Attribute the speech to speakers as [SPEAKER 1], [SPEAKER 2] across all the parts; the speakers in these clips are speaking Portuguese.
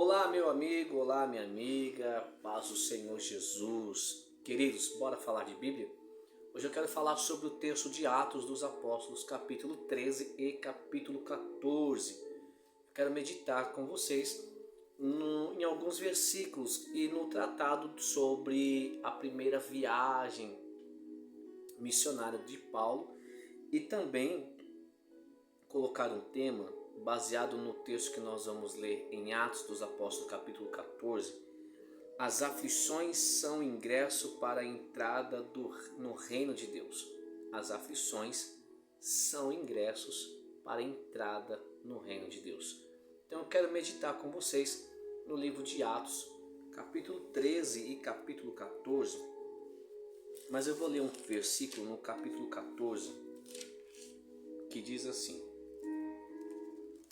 [SPEAKER 1] Olá, meu amigo, olá, minha amiga, paz do Senhor Jesus. Queridos, bora falar de Bíblia? Hoje eu quero falar sobre o texto de Atos dos Apóstolos, capítulo 13 e capítulo 14. Eu quero meditar com vocês em alguns versículos e no tratado sobre a primeira viagem missionária de Paulo e também colocar um tema baseado no texto que nós vamos ler em Atos dos Apóstolos, capítulo 14. As aflições são ingresso para a entrada no reino de Deus. As aflições são ingressos para a entrada no reino de Deus. Então eu quero meditar com vocês no livro de Atos, capítulo 13 e capítulo 14. Mas eu vou ler um versículo no capítulo 14 que diz assim: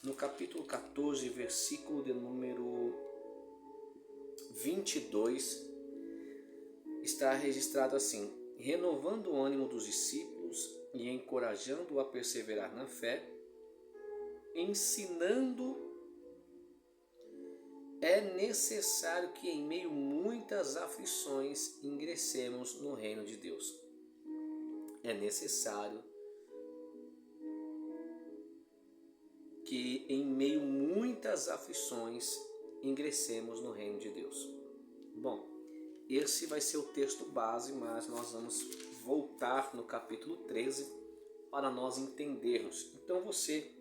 [SPEAKER 1] no capítulo 14, versículo de número 22, está registrado assim: renovando o ânimo dos discípulos e encorajando-o a perseverar na fé, ensinando, é necessário que em meio a muitas aflições ingressemos no reino de Deus. É necessário que em meio a muitas aflições ingressemos no reino de Deus. Bom, esse vai ser o texto base, mas nós vamos voltar no capítulo 13 para nós entendermos. Então você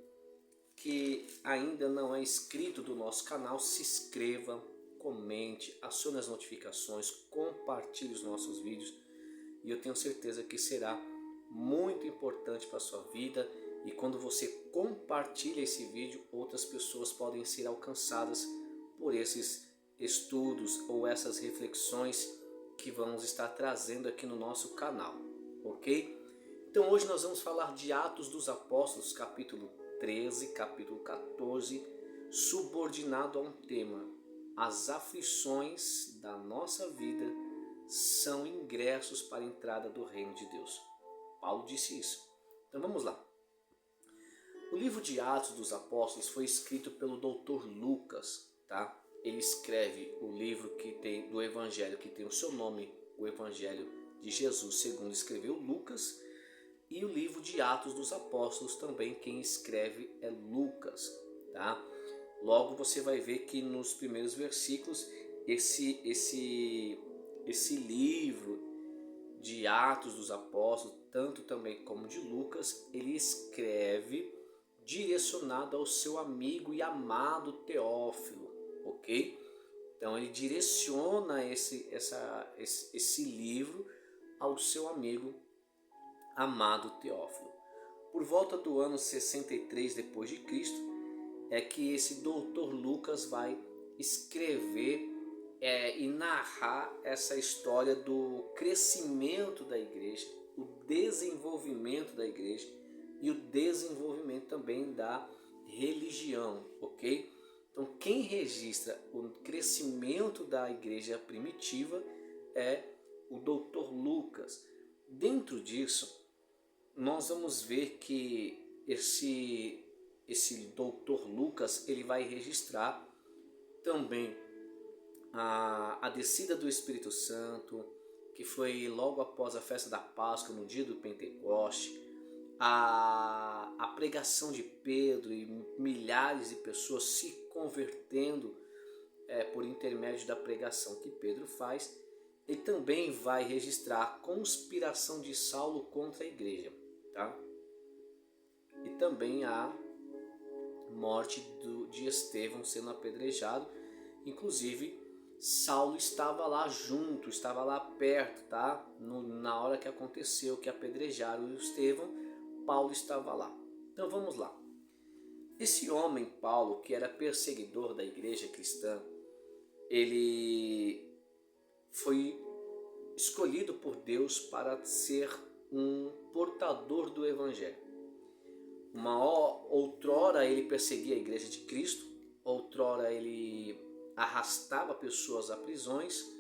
[SPEAKER 1] que ainda não é inscrito do nosso canal, se inscreva, comente, acione as notificações, compartilhe os nossos vídeos e eu tenho certeza que será muito importante para a sua vida. E quando você compartilha esse vídeo, outras pessoas podem ser alcançadas por esses estudos ou essas reflexões que vamos estar trazendo aqui no nosso canal, ok? Então hoje nós vamos falar de Atos dos Apóstolos, capítulo 13, capítulo 14, subordinado a um tema: as aflições da nossa vida são ingressos para a entrada do reino de Deus. Paulo disse isso. Então vamos lá. O livro de Atos dos Apóstolos foi escrito pelo Dr. Lucas, tá? Ele escreve o livro do Evangelho que tem o seu nome, o Evangelho de Jesus, segundo escreveu Lucas, e o livro de Atos dos Apóstolos também quem escreve é Lucas, tá? Logo você vai ver que nos primeiros versículos esse livro de Atos dos Apóstolos, tanto também como de Lucas, ele escreve direcionado ao seu amigo e amado Teófilo, ok? Então ele direciona esse livro ao seu amigo amado Teófilo. Por volta do ano 63 depois de Cristo é que esse doutor Lucas vai escrever e narrar essa história do crescimento da igreja, o desenvolvimento da igreja e o desenvolvimento também da religião, ok? Então quem registra o crescimento da igreja primitiva é o Dr. Lucas. Dentro disso, nós vamos ver que esse Dr. Lucas ele vai registrar também a descida do Espírito Santo, que foi logo após a festa da Páscoa, no dia do Pentecoste, a pregação de Pedro e milhares de pessoas se convertendo por intermédio da pregação que Pedro faz. Ele também vai registrar a conspiração de Saulo contra a igreja, tá? E também a morte de Estevão sendo apedrejado. Inclusive Saulo estava lá junto, estava lá perto, tá? Na hora que aconteceu, que apedrejaram Estevão, Paulo estava lá. Então vamos lá. Esse homem, Paulo, que era perseguidor da igreja cristã, ele foi escolhido por Deus para ser um portador do evangelho. Outrora ele perseguia a igreja de Cristo, outrora ele arrastava pessoas a prisões,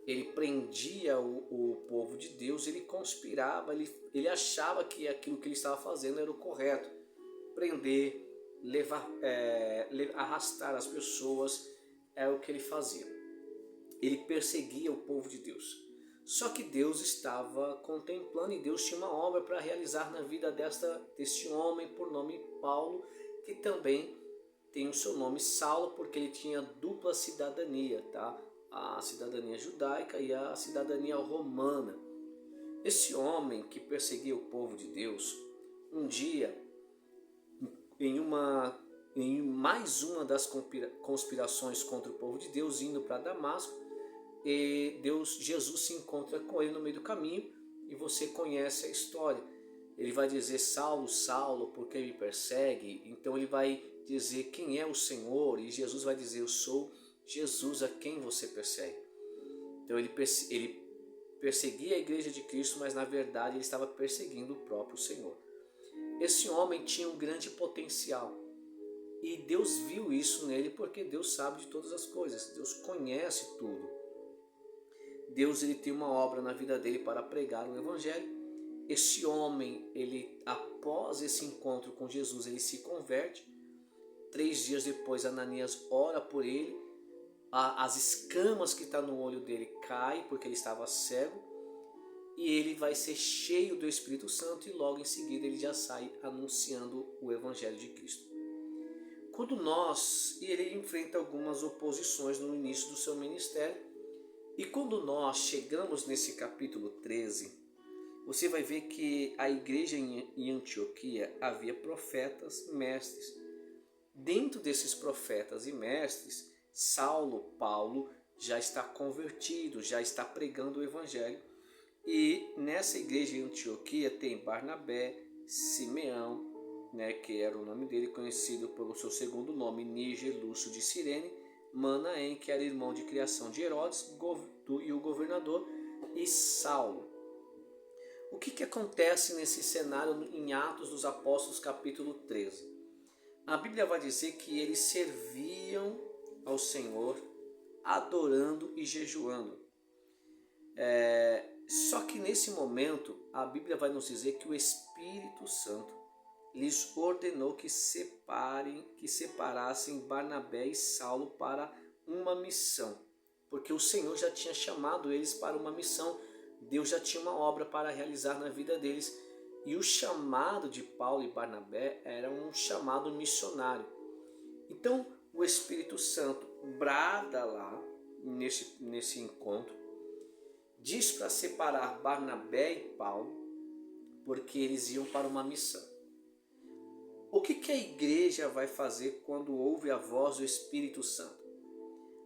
[SPEAKER 1] ele prendia o povo de Deus, ele conspirava, ele achava que aquilo que ele estava fazendo era o correto. Prender, arrastar as pessoas é o que ele fazia. Ele perseguia o povo de Deus. Só que Deus estava contemplando e Deus tinha uma obra para realizar na vida deste homem por nome Paulo, que também tem o seu nome Saulo, porque ele tinha dupla cidadania, tá? A cidadania judaica e a cidadania romana. Esse homem que perseguia o povo de Deus, um dia, em mais uma das conspirações contra o povo de Deus, indo para Damasco, e Jesus se encontra com ele no meio do caminho, e você conhece a história. Ele vai dizer: Saulo, Saulo, por que me persegue? Então ele vai dizer quem é o Senhor, e Jesus vai dizer: eu sou Jesus a quem você persegue. Então ele perseguia a igreja de Cristo, mas na verdade ele estava perseguindo o próprio Senhor. Esse homem tinha um grande potencial, e Deus viu isso nele, porque Deus sabe de todas as coisas, Deus conhece tudo. Deus ele tem uma obra na vida dele para pregar o evangelho. Esse homem, ele após esse encontro com Jesus, ele se converte. 3 dias depois, Ananias ora por ele. As escamas que estão no olho dele caem porque ele estava cego. E ele vai ser cheio do Espírito Santo, e logo em seguida ele já sai anunciando o evangelho de Cristo. Ele enfrenta algumas oposições no início do seu ministério. E quando nós chegamos nesse capítulo 13, você vai ver que a igreja em Antioquia havia profetas, mestres. Dentro desses profetas e mestres, Paulo, já está convertido, já está pregando o evangelho. E nessa igreja em Antioquia tem Barnabé, Simeão, que era o nome dele, conhecido pelo seu segundo nome, Níger Lúcio de Cirene, Manaém, que era irmão de criação de Herodes, e o governador, e Saulo. O que acontece nesse cenário em Atos dos Apóstolos, capítulo 13? A Bíblia vai dizer que eles serviam ao Senhor, adorando e jejuando. Só que nesse momento, a Bíblia vai nos dizer que o Espírito Santo lhes ordenou que separassem Barnabé e Saulo para uma missão, porque o Senhor já tinha chamado eles para uma missão. Deus já tinha uma obra para realizar na vida deles, e o chamado de Paulo e Barnabé era um chamado missionário. Então o Espírito Santo brada lá nesse encontro, diz para separar Barnabé e Paulo, porque eles iam para uma missão. O que a igreja vai fazer quando ouve a voz do Espírito Santo?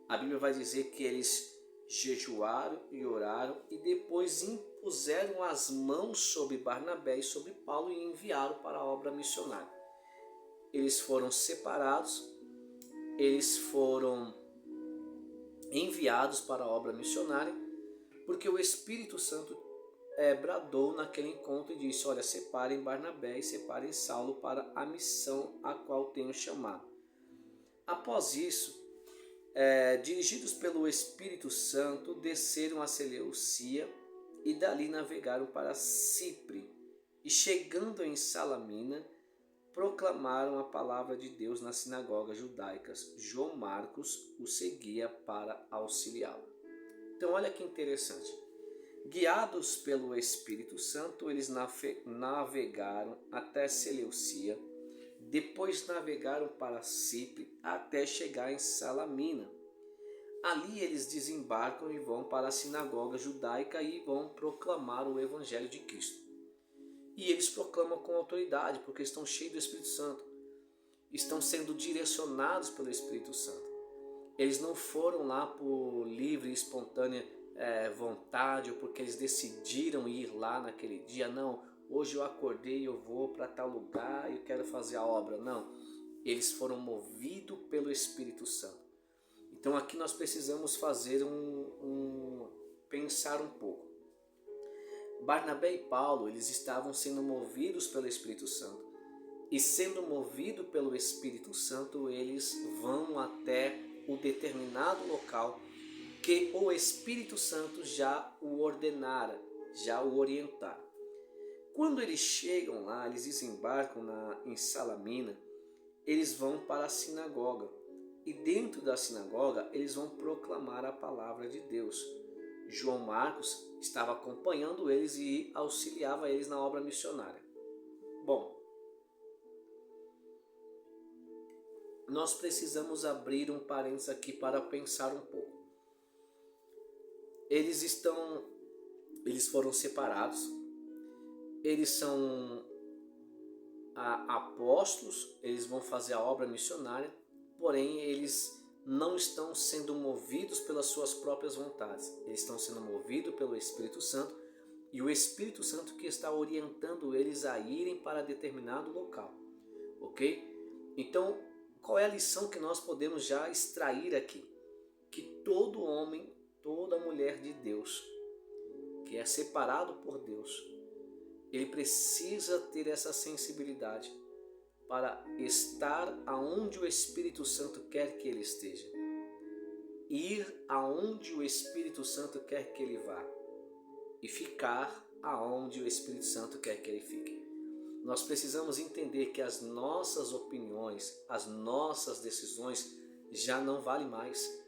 [SPEAKER 1] A Bíblia vai dizer que eles jejuaram e oraram, e depois impuseram as mãos sobre Barnabé e sobre Paulo e enviaram para a obra missionária. Eles foram separados, eles foram enviados para a obra missionária, porque o Espírito Santo bradou naquele encontro e disse: olha, separem Barnabé e separem Saulo para a missão a qual tenho chamado. Após isso, dirigidos pelo Espírito Santo, desceram a Seleucia e dali navegaram para Cipre, e chegando em Salamina, proclamaram a palavra de Deus nas sinagogas judaicas. João Marcos o seguia para auxiliá-lo. Então olha que interessante. Guiados pelo Espírito Santo, eles navegaram até Seleucia, depois navegaram para Cipre até chegar em Salamina. Ali eles desembarcam e vão para a sinagoga judaica e vão proclamar o Evangelho de Cristo. E eles proclamam com autoridade, porque estão cheios do Espírito Santo, estão sendo direcionados pelo Espírito Santo. Eles não foram lá por livre e espontânea vontade, ou porque eles decidiram ir lá naquele dia. Não, hoje eu acordei e eu vou para tal lugar e eu quero fazer a obra. Não, eles foram movidos pelo Espírito Santo. Então aqui nós precisamos fazer pensar um pouco. Barnabé e Paulo, eles estavam sendo movidos pelo Espírito Santo, e sendo movidos pelo Espírito Santo, eles vão até o determinado local que o Espírito Santo já o ordenara, já o orientara. Quando eles chegam lá, eles desembarcam em Salamina, eles vão para a sinagoga. E dentro da sinagoga eles vão proclamar a palavra de Deus. João Marcos estava acompanhando eles e auxiliava eles na obra missionária. Bom, nós precisamos abrir um parênteses aqui para pensar um pouco. Eles foram separados, eles são apóstolos, eles vão fazer a obra missionária, porém eles não estão sendo movidos pelas suas próprias vontades, eles estão sendo movidos pelo Espírito Santo, e o Espírito Santo que está orientando eles a irem para determinado local, ok? Então, qual é a lição que nós podemos já extrair aqui? Que todo homem, toda mulher de Deus, que é separado por Deus, ele precisa ter essa sensibilidade para estar aonde o Espírito Santo quer que ele esteja. Ir aonde o Espírito Santo quer que ele vá. E ficar aonde o Espírito Santo quer que ele fique. Nós precisamos entender que as nossas opiniões, as nossas decisões já não valem mais.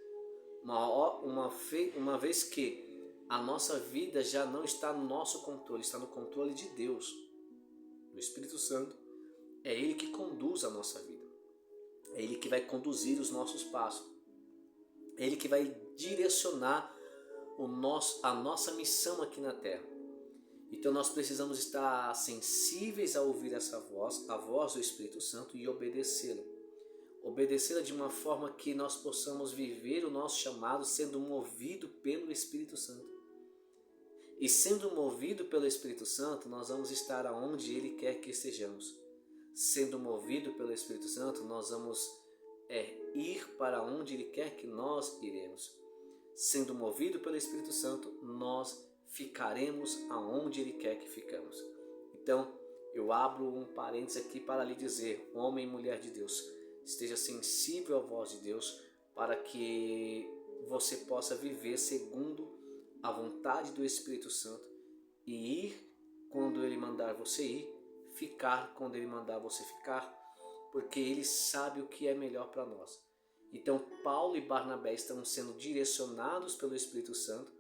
[SPEAKER 1] Uma vez que a nossa vida já não está no nosso controle, está no controle de Deus. O Espírito Santo é Ele que conduz a nossa vida. É Ele que vai conduzir os nossos passos. É Ele que vai direcionar a nossa missão aqui na Terra. Então nós precisamos estar sensíveis a ouvir essa voz, a voz do Espírito Santo, e obedecê-la. Obedecê-la de uma forma que nós possamos viver o nosso chamado sendo movido pelo Espírito Santo. E sendo movido pelo Espírito Santo, nós vamos estar aonde Ele quer que estejamos. Sendo movido pelo Espírito Santo, nós vamos ir para onde Ele quer que nós iremos. Sendo movido pelo Espírito Santo, nós ficaremos aonde Ele quer que ficamos. Então, eu abro um parênteses aqui para lhe dizer, homem e mulher de Deus, esteja sensível à voz de Deus para que você possa viver segundo a vontade do Espírito Santo e ir quando Ele mandar você ir, ficar quando Ele mandar você ficar, porque Ele sabe o que é melhor para nós. Então Paulo e Barnabé estão sendo direcionados pelo Espírito Santo,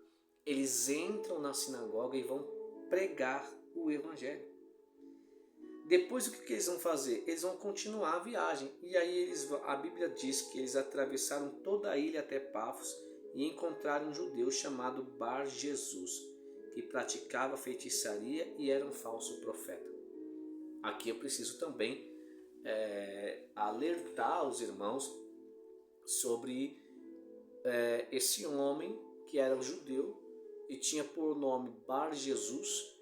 [SPEAKER 1] eles entram na sinagoga e vão pregar o Evangelho. Depois o que eles vão fazer? Eles vão continuar a viagem, e aí a Bíblia diz que eles atravessaram toda a ilha até Pafos, e encontraram um judeu chamado Bar Jesus, que praticava feitiçaria e era um falso profeta. Aqui eu preciso também alertar os irmãos sobre esse homem que era um judeu e tinha por nome Bar Jesus,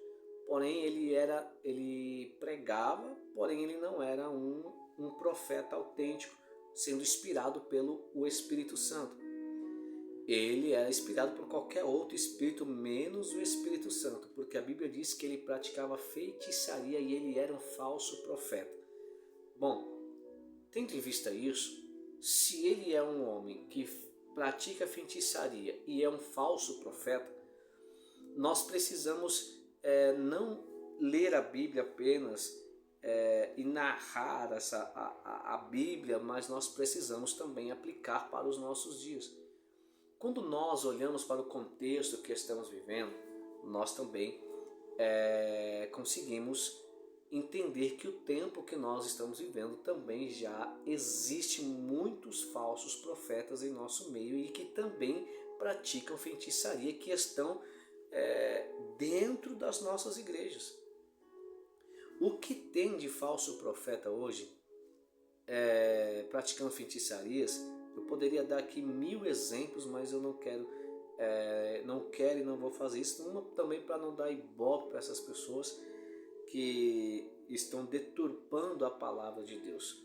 [SPEAKER 1] porém ele pregava, porém ele não era um profeta autêntico, sendo inspirado pelo Espírito Santo. Ele era inspirado por qualquer outro espírito, menos o Espírito Santo, porque a Bíblia diz que ele praticava feitiçaria e ele era um falso profeta. Bom, tendo em vista isso, se ele é um homem que pratica feitiçaria e é um falso profeta, nós precisamos não ler a Bíblia apenas e narrar a Bíblia, mas nós precisamos também aplicar para os nossos dias. Quando nós olhamos para o contexto que estamos vivendo, nós também conseguimos entender que o tempo que nós estamos vivendo também já existe muitos falsos profetas em nosso meio e que também praticam feitiçaria, que estão dentro das nossas igrejas. O que tem de falso profeta hoje, praticando feitiçarias, eu poderia dar aqui 1000 exemplos, mas eu não quero e não vou fazer isso. Uma também para não dar ibope para essas pessoas que estão deturpando a palavra de Deus.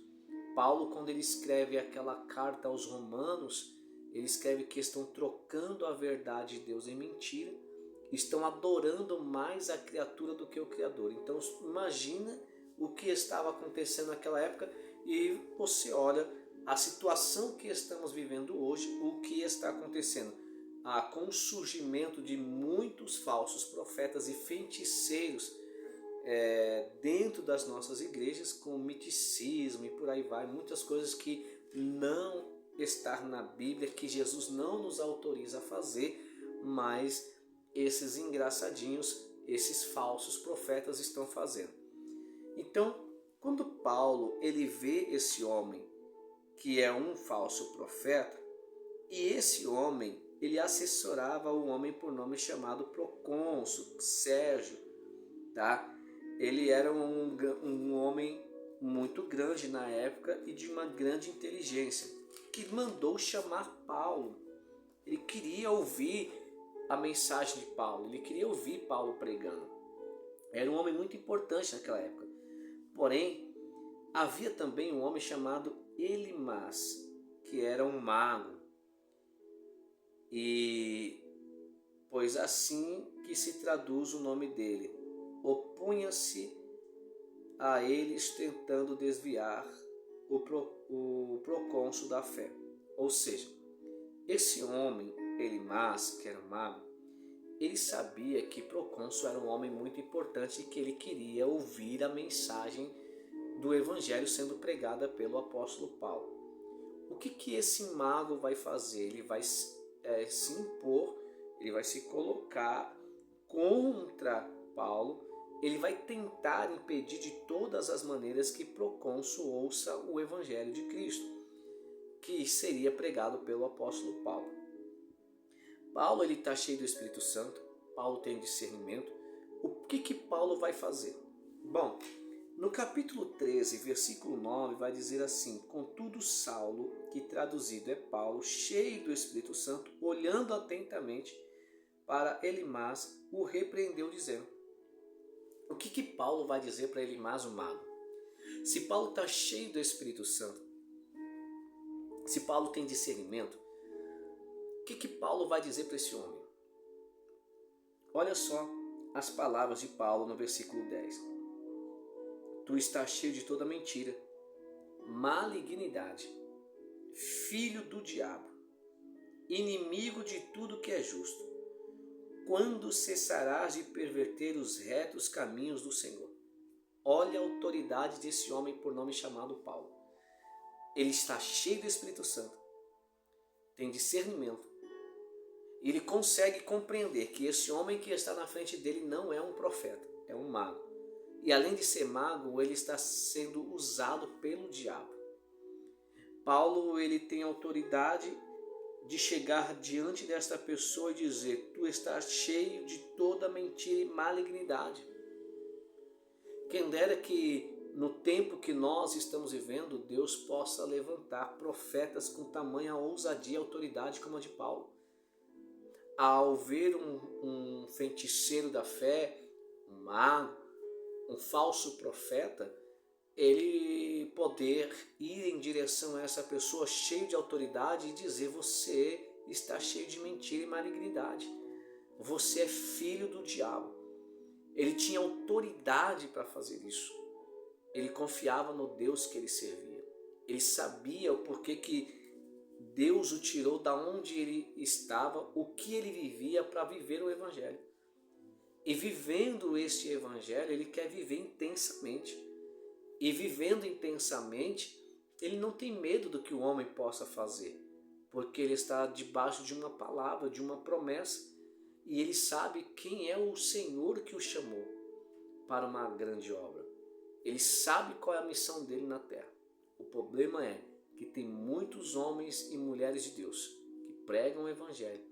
[SPEAKER 1] Paulo, quando ele escreve aquela carta aos Romanos, ele escreve que estão trocando a verdade de Deus em mentira, estão adorando mais a criatura do que o Criador. Então imagina o que estava acontecendo naquela época e você olha a situação que estamos vivendo hoje, o que está acontecendo com o surgimento de muitos falsos profetas e feiticeiros dentro das nossas igrejas, com miticismo e por aí vai, muitas coisas que não manifestar na Bíblia que Jesus não nos autoriza a fazer, mas esses engraçadinhos, esses falsos profetas estão fazendo. Então, quando Paulo ele vê esse homem que é um falso profeta, e esse homem ele assessorava um homem por nome chamado Procônsul, Sérgio, tá? Ele era um homem muito grande na época e de uma grande inteligência, que mandou chamar Paulo. Ele queria ouvir a mensagem de Paulo, ele queria ouvir Paulo pregando. Era um homem muito importante naquela época. Porém, havia também um homem chamado Elimas, que era um mago. E pois assim que se traduz o nome dele, opunha-se a eles tentando desviar o procônsul da fé. Ou seja, esse homem, Elimas, que era um mago, ele sabia que Procônsul era um homem muito importante e que ele queria ouvir a mensagem do evangelho sendo pregada pelo apóstolo Paulo. O que esse mago vai fazer? Ele vai se impor, ele vai se colocar contra Paulo, ele vai tentar impedir de todas as maneiras que Procônsul ouça o evangelho de Cristo, que seria pregado pelo apóstolo Paulo. Paulo ele está cheio do Espírito Santo, Paulo tem discernimento. O que Paulo vai fazer? Bom, no capítulo 13, versículo 9, vai dizer assim: contudo Saulo, que traduzido é Paulo, cheio do Espírito Santo, olhando atentamente para Elimas, o repreendeu dizendo. O que Paulo vai dizer para Elimas, o mago? Se Paulo está cheio do Espírito Santo, se Paulo tem discernimento, o que Paulo vai dizer para esse homem? Olha só as palavras de Paulo no versículo 10. Tu estás cheio de toda mentira, malignidade, filho do diabo, inimigo de tudo que é justo. Quando cessarás de perverter os retos caminhos do Senhor? Olha a autoridade desse homem por nome chamado Paulo. Ele está cheio do Espírito Santo, tem discernimento. Ele consegue compreender que esse homem que está na frente dele não é um profeta, é um mago. E além de ser mago, ele está sendo usado pelo diabo. Paulo ele tem autoridade de chegar diante desta pessoa e dizer: tu estás cheio de toda mentira e malignidade. Quem dera que no tempo que nós estamos vivendo, Deus possa levantar profetas com tamanha ousadia e autoridade como a de Paulo. Ao ver um feiticeiro da fé, um mago, um falso profeta, ele poder ir em direção a essa pessoa cheio de autoridade e dizer: você está cheio de mentira e malignidade, você é filho do diabo. Ele tinha autoridade para fazer isso. Ele confiava no Deus que ele servia. Ele sabia o porquê que Deus o tirou da onde ele estava, o que ele vivia para viver o evangelho. E vivendo este evangelho, ele quer viver intensamente. E vivendo intensamente, ele não tem medo do que o homem possa fazer, porque ele está debaixo de uma palavra, de uma promessa, e ele sabe quem é o Senhor que o chamou para uma grande obra. Ele sabe qual é a missão dele na terra. O problema é que tem muitos homens e mulheres de Deus que pregam o evangelho,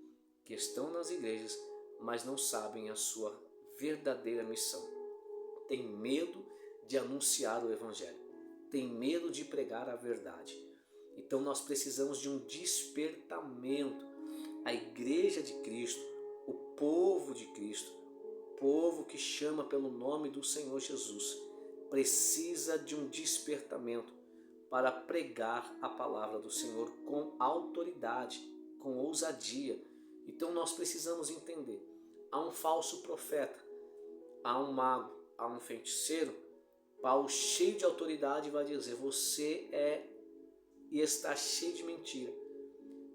[SPEAKER 1] que estão nas igrejas, mas não sabem a sua verdadeira missão. Tem medo de anunciar o evangelho, tem medo de pregar a verdade. Então nós precisamos de um despertamento. A igreja de Cristo, o povo de Cristo, o povo que chama pelo nome do Senhor Jesus, precisa de um despertamento para pregar a palavra do Senhor com autoridade, com ousadia. Então nós precisamos entender: há um falso profeta, há um mago, há um feiticeiro. Paulo, cheio de autoridade, vai dizer: você é e está cheio de mentira,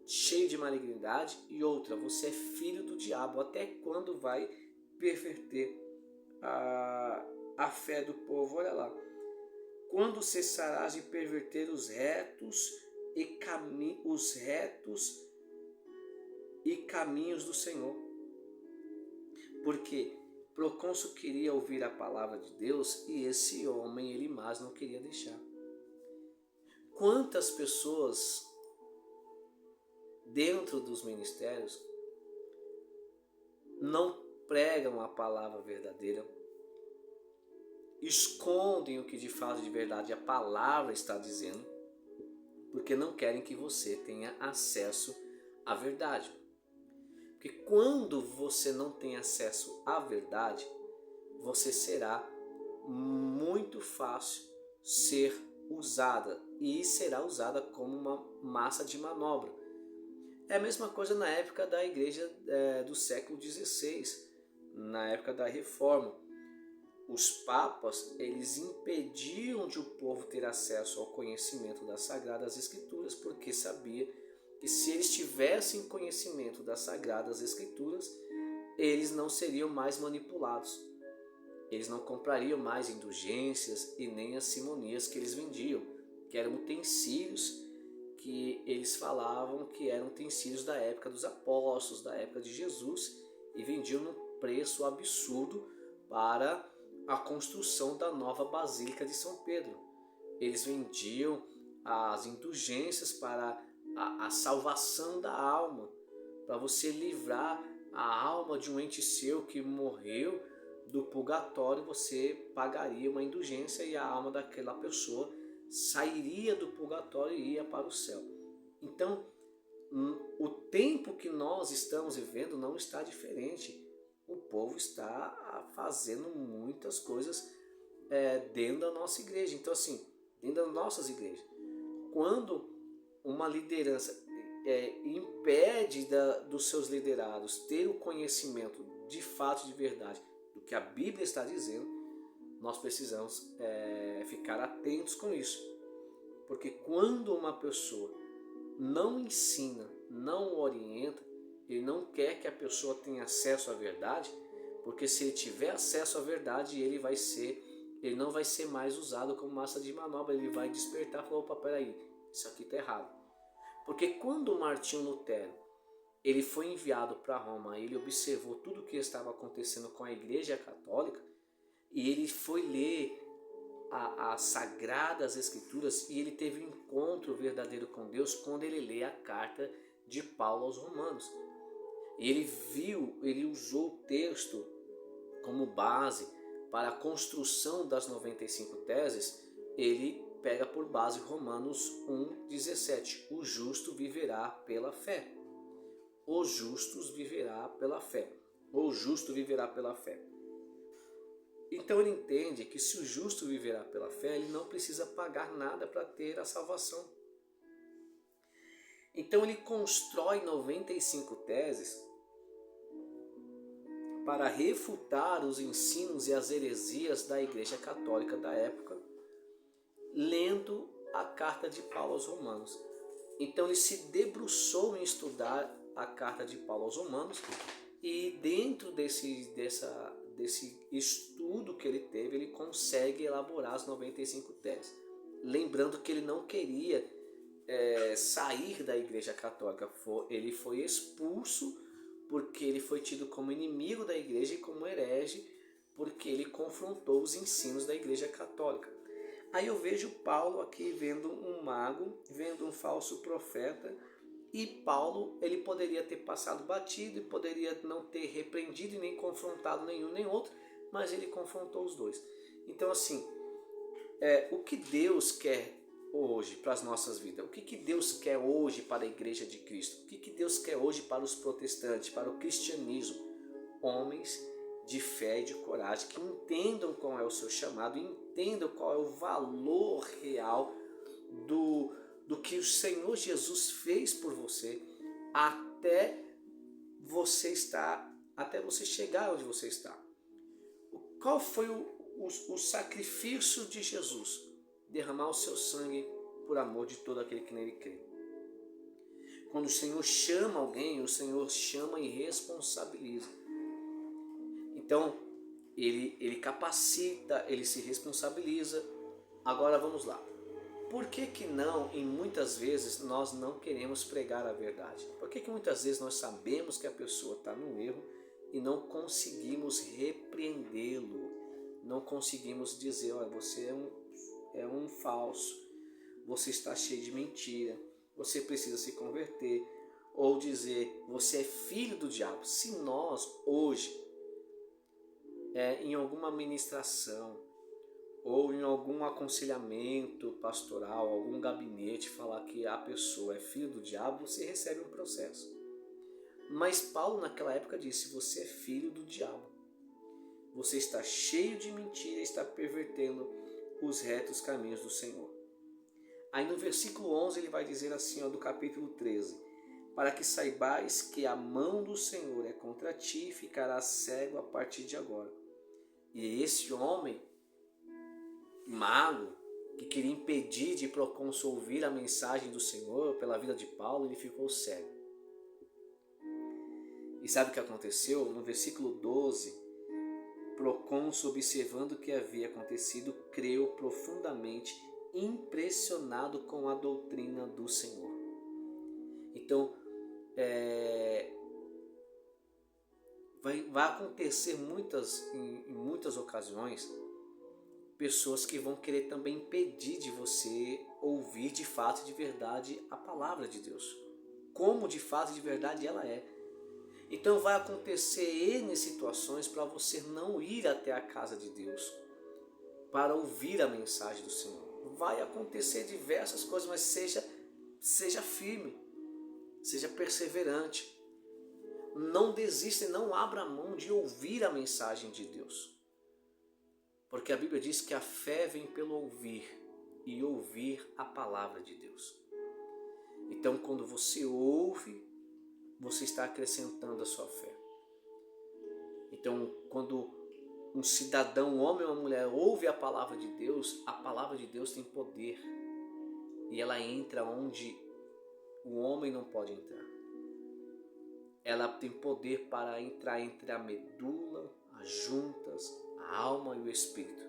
[SPEAKER 1] cheio de malignidade. E outra, você é filho do diabo. Até quando vai perverter a fé do povo? Olha lá: quando cessarás de perverter os retos os retos e caminhos do Senhor. Porque Procônsul queria ouvir a palavra de Deus e esse homem, Elimas, não queria deixar. Quantas pessoas dentro dos ministérios não pregam a palavra verdadeira, escondem o que de fato de verdade a palavra está dizendo, porque não querem que você tenha acesso à verdade. Porque quando você não tem acesso à verdade, você será muito fácil ser usada e será usada como uma massa de manobra. É a mesma coisa na época da igreja do século XVI, na época da Reforma. Os papas, eles impediam de o povo ter acesso ao conhecimento das Sagradas Escrituras, porque sabia que se eles tivessem conhecimento das Sagradas Escrituras, eles não seriam mais manipulados. Eles não comprariam mais indulgências e nem as simonias que eles vendiam, que eram utensílios que eles falavam que eram utensílios da época dos apóstolos, da época de Jesus, e vendiam num preço absurdo para a construção da nova Basílica de São Pedro. Eles vendiam as indulgências para a salvação da alma, para você livrar a alma de um ente seu que morreu do purgatório, você pagaria uma indulgência e a alma daquela pessoa sairia do purgatório e ia para o céu. Então, o tempo que nós estamos vivendo não está diferente. O povo está fazendo muitas coisas dentro da nossa igreja. Então, assim, dentro das nossas igrejas, quando uma liderança impede dos seus liderados ter o conhecimento de fato, de verdade, do que a Bíblia está dizendo, nós precisamos ficar atentos com isso. Porque quando uma pessoa não ensina, não orienta, ele não quer que a pessoa tenha acesso à verdade, porque se ele tiver acesso à verdade, ele não vai ser mais usado como massa de manobra, ele vai despertar e falar, opa, peraí, isso aqui está errado. Porque quando Martinho Lutero ele foi enviado para Roma, ele observou tudo o que estava acontecendo com a Igreja Católica, e ele foi ler as Sagradas Escrituras, e ele teve um encontro verdadeiro com Deus quando ele lê a carta de Paulo aos Romanos. E ele usou o texto como base para a construção das 95 teses. Ele pega por base Romanos 1,17. O justo viverá pela fé. O justo viverá pela fé. O justo viverá pela fé. Então ele entende que se o justo viverá pela fé, ele não precisa pagar nada para ter a salvação. Então ele constrói 95 teses para refutar os ensinos e as heresias da Igreja Católica da época, lendo a carta de Paulo aos Romanos. Então ele se debruçou em estudar a carta de Paulo aos Romanos, e dentro desse estudo que ele teve, ele consegue elaborar as 95 teses. Lembrando que ele não queria sair da Igreja Católica, ele foi expulso porque ele foi tido como inimigo da Igreja e como herege, porque ele confrontou os ensinos da Igreja Católica. Aí eu vejo Paulo aqui vendo um mago, vendo um falso profeta, e Paulo ele poderia ter passado batido e poderia não ter repreendido e nem confrontado nenhum nem outro, mas ele confrontou os dois. Então assim, o que Deus quer hoje para as nossas vidas? O que Deus quer hoje para a Igreja de Cristo? O que Deus quer hoje para os protestantes, para o cristianismo? Homens de fé e de coragem, que entendam qual é o seu chamado, entendam qual é o valor real do que o Senhor Jesus fez por você, até você chegar onde você está. Qual foi o sacrifício de Jesus? Derramar o seu sangue por amor de todo aquele que nele crê. Quando o Senhor chama alguém, o Senhor chama e responsabiliza. Então, ele capacita, ele se responsabiliza. Agora vamos lá. por que que não, em muitas vezes, nós não queremos pregar a verdade? Por que que muitas vezes nós sabemos que a pessoa está no erro e não conseguimos repreendê-lo? Não conseguimos dizer, olha, você é um falso, você está cheio de mentira, você precisa se converter. Ou dizer, você é filho do diabo. Se nós hoje, em alguma ministração, ou em algum aconselhamento pastoral, algum gabinete, falar que a pessoa é filho do diabo, você recebe um processo. Mas Paulo naquela época disse, você é filho do diabo. Você está cheio de mentira e está pervertendo os retos caminhos do Senhor. Aí no versículo 11 ele vai dizer assim, do capítulo 13, para que saibais que a mão do Senhor é contra ti e ficarás cego a partir de agora. E esse homem mago, que queria impedir de procônsul ouvir a mensagem do Senhor pela vida de Paulo, ele ficou cego. E sabe o que aconteceu? No versículo 12, procônsul, observando o que havia acontecido, creu profundamente, impressionado com a doutrina do Senhor. Então, vai acontecer em muitas ocasiões pessoas que vão querer também impedir de você ouvir de fato e de verdade a palavra de Deus, como de fato e de verdade ela é. Então vai acontecer N situações para você não ir até a casa de Deus para ouvir a mensagem do Senhor. Vai acontecer diversas coisas, mas seja firme, seja perseverante. Não desista e não abra mão de ouvir a mensagem de Deus. Porque a Bíblia diz que a fé vem pelo ouvir e ouvir a palavra de Deus. Então quando você ouve, você está acrescentando a sua fé. Então quando um cidadão, um homem ou uma mulher, ouve a palavra de Deus tem poder. E ela entra onde o homem não pode entrar. Ela tem poder para entrar entre a medula, as juntas, a alma e o espírito.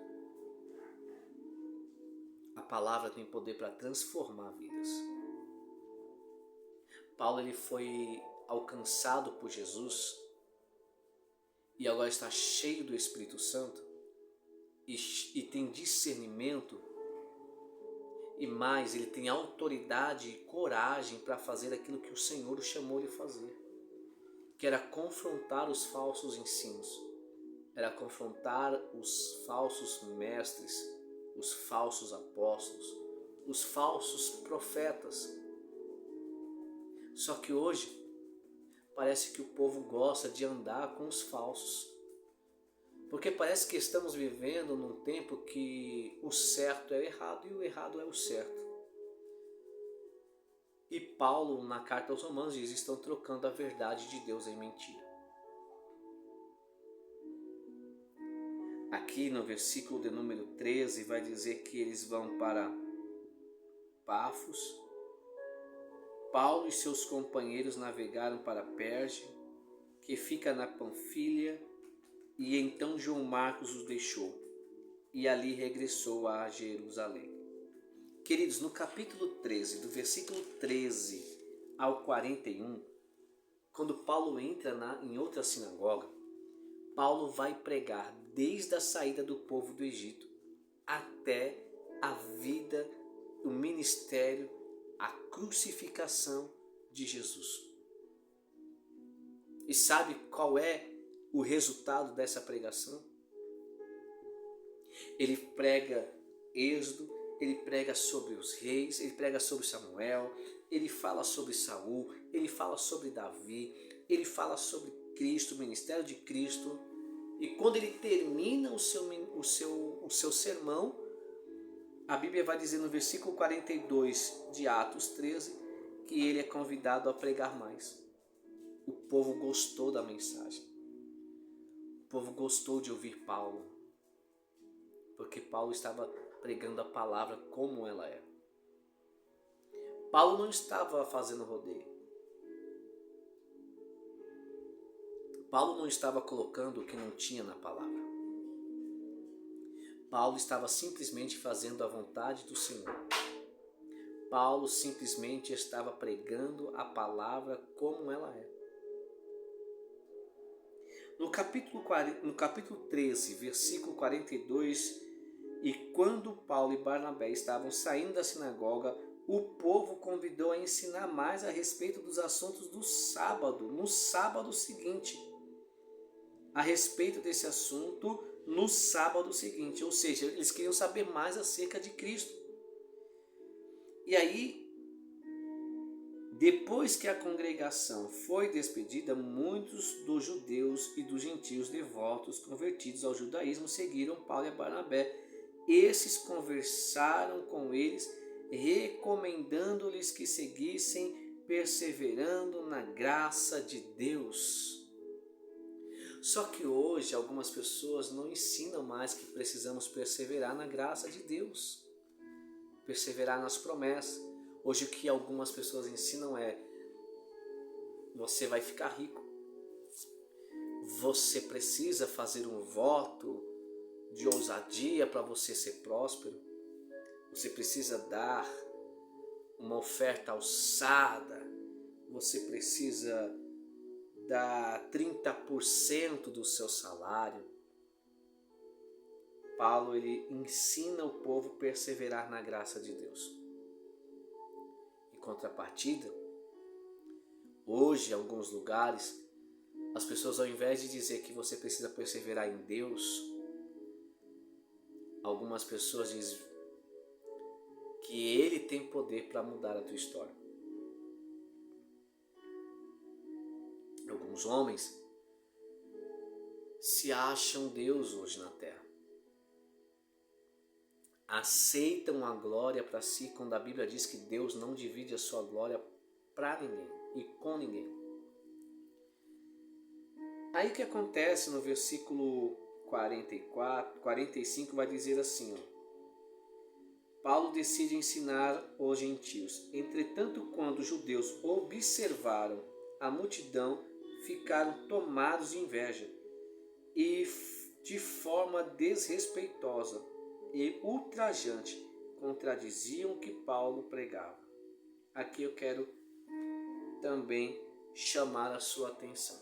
[SPEAKER 1] A palavra tem poder para transformar vidas. Paulo ele foi alcançado por Jesus e agora está cheio do Espírito Santo e tem discernimento e mais, ele tem autoridade e coragem para fazer aquilo que o Senhor o chamou de fazer, que era confrontar os falsos ensinos, era confrontar os falsos mestres, os falsos apóstolos, os falsos profetas. Só que hoje parece que o povo gosta de andar com os falsos, porque parece que estamos vivendo num tempo que o certo é o errado e o errado é o certo. E Paulo, na carta aos Romanos, diz: estão trocando a verdade de Deus em mentira. Aqui no versículo de número 13 vai dizer que eles vão para Pafos. Paulo e seus companheiros navegaram para Perge, que fica na Panfilha, e então João Marcos os deixou, e ali regressou a Jerusalém. Queridos, no capítulo 13, do versículo 13 ao 41, quando Paulo entra em outra sinagoga, Paulo vai pregar desde a saída do povo do Egito até a vida, o ministério, a crucificação de Jesus. E sabe qual é o resultado dessa pregação? Ele prega Êxodo, ele prega sobre os reis, ele prega sobre Samuel, ele fala sobre Saul, ele fala sobre Davi, ele fala sobre Cristo, o ministério de Cristo. E quando ele termina o seu sermão, a Bíblia vai dizer no versículo 42 de Atos 13 que ele é convidado a pregar mais. O povo gostou da mensagem. O povo gostou de ouvir Paulo, porque Paulo estava pregando a palavra como ela é. Paulo não estava fazendo rodeio. Paulo não estava colocando o que não tinha na palavra. Paulo estava simplesmente fazendo a vontade do Senhor. Paulo simplesmente estava pregando a palavra como ela é. No capítulo 13, versículo 42, e quando Paulo e Barnabé estavam saindo da sinagoga, o povo convidou a ensinar mais a respeito dos assuntos do sábado, no sábado seguinte. A respeito desse assunto, no sábado seguinte. Ou seja, eles queriam saber mais acerca de Cristo. E aí, depois que a congregação foi despedida, muitos dos judeus e dos gentios devotos convertidos ao judaísmo seguiram Paulo e Barnabé. Esses conversaram com eles, recomendando-lhes que seguissem perseverando na graça de Deus. Só que hoje algumas pessoas não ensinam mais que precisamos perseverar na graça de Deus, perseverar nas promessas. Hoje o que algumas pessoas ensinam é: você vai ficar rico, você precisa fazer um voto de ousadia para você ser próspero, você precisa dar uma oferta alçada, você precisa dar 30% do seu salário. Paulo ele ensina o povo a perseverar na graça de Deus. Em contrapartida, hoje em alguns lugares, as pessoas, ao invés de dizer que você precisa perseverar em Deus, algumas pessoas dizem que Ele tem poder para mudar a tua história. Alguns homens se acham Deus hoje na terra. Aceitam a glória para si, quando a Bíblia diz que Deus não divide a sua glória para ninguém e com ninguém. Aí o que acontece no versículo 45 vai dizer assim, ó: Paulo decide ensinar os gentios. Entretanto, quando os judeus observaram a multidão, ficaram tomados de inveja e de forma desrespeitosa e ultrajante contradiziam o que Paulo pregava. Aqui eu quero também chamar a sua atenção.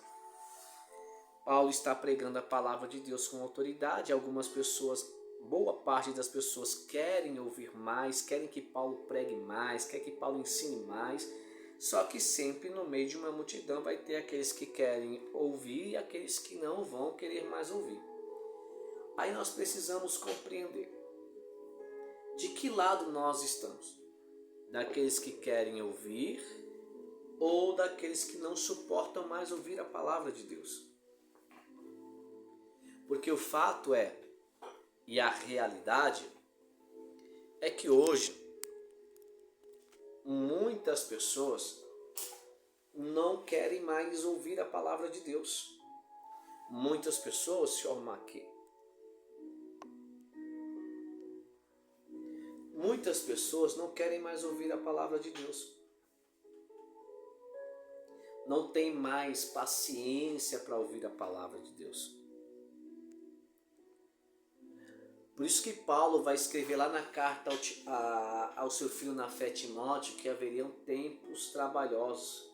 [SPEAKER 1] Paulo está pregando a palavra de Deus com autoridade. Algumas pessoas, boa parte das pessoas, querem ouvir mais, querem que Paulo pregue mais, querem que Paulo ensine mais. Só que sempre no meio de uma multidão vai ter aqueles que querem ouvir e aqueles que não vão querer mais ouvir. Aí nós precisamos compreender de que lado nós estamos. Daqueles que querem ouvir ou daqueles que não suportam mais ouvir a palavra de Deus. Porque o fato é, e a realidade, é que hoje muitas pessoas não querem mais ouvir a palavra de Deus. Muitas pessoas, deixa eu arrumar aqui. Muitas pessoas não querem mais ouvir a palavra de Deus. Não tem mais paciência para ouvir a palavra de Deus. Por isso que Paulo vai escrever lá na carta ao seu filho na fé, Timóteo, que haveriam tempos trabalhosos,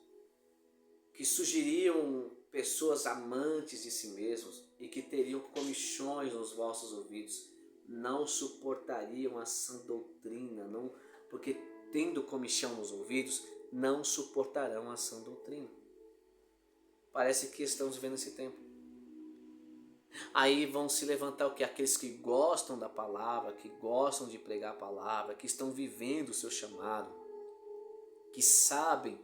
[SPEAKER 1] que surgiriam pessoas amantes de si mesmos e que teriam comichões nos vossos ouvidos, não suportariam a sã doutrina, não, porque tendo comichão nos ouvidos, não suportarão a sã doutrina. Parece que estamos vivendo esse tempo. Aí vão se levantar o que? Aqueles que gostam da palavra, que gostam de pregar a palavra, que estão vivendo o seu chamado, que sabem